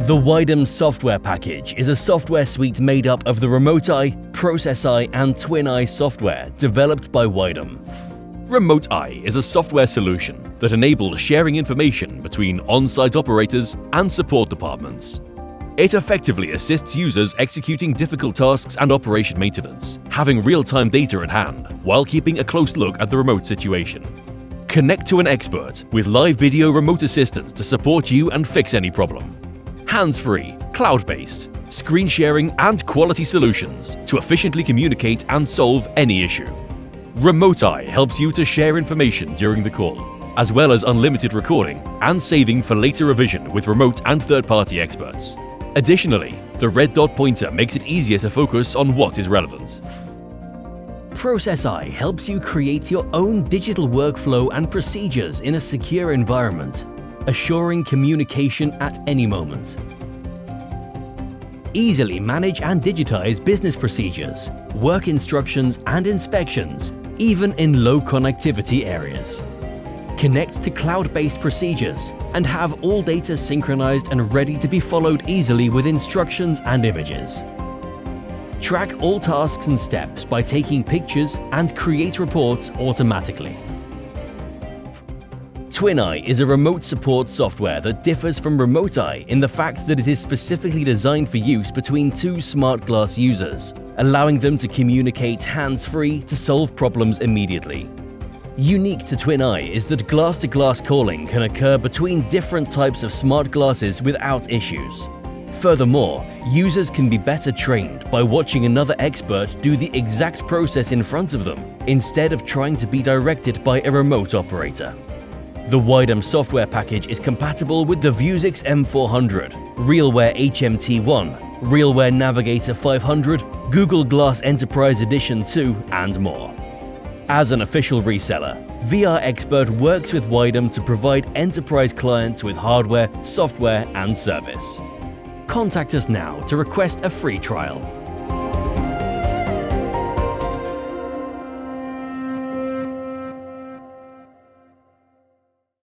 The Wideum Software Package is a software suite made up of the Remote Eye, Process Eye and Twin Eye software developed by Wideum. Remote Eye is a software solution that enables sharing information between on-site operators and support departments. It effectively assists users executing difficult tasks and operation maintenance, having real-time data at hand while keeping a close look at the remote situation. Connect to an expert with live video remote assistance to support you and fix any problem. Hands-free, cloud-based, screen sharing and quality solutions to efficiently communicate and solve any issue. Remote Eye helps you to share information during the call, as well as unlimited recording and saving for later revision with remote and third-party experts. Additionally, the red dot pointer makes it easier to focus on what is relevant. Process Eye helps you create your own digital workflow and procedures in a secure environment, assuring communication at any moment. Easily manage and digitize business procedures, work instructions and inspections, even in low connectivity areas. Connect to cloud-based procedures and have all data synchronized and ready to be followed easily with instructions and images. Track all tasks and steps by taking pictures and create reports automatically. Twin Eye is a remote support software that differs from Remote Eye in the fact that it is specifically designed for use between two smart glass users, allowing them to communicate hands-free to solve problems immediately. Unique to Twin Eye is that glass-to-glass calling can occur between different types of smart glasses without issues. Furthermore, users can be better trained by watching another expert do the exact process in front of them, instead of trying to be directed by a remote operator. The Wideum Software Package is compatible with the Vuzix M400, RealWear HMT1, RealWear Navigator 500, Google Glass Enterprise Edition 2, and more. As an official reseller, VR Expert works with Wideum to provide enterprise clients with hardware, software, and service. Contact us now to request a free trial.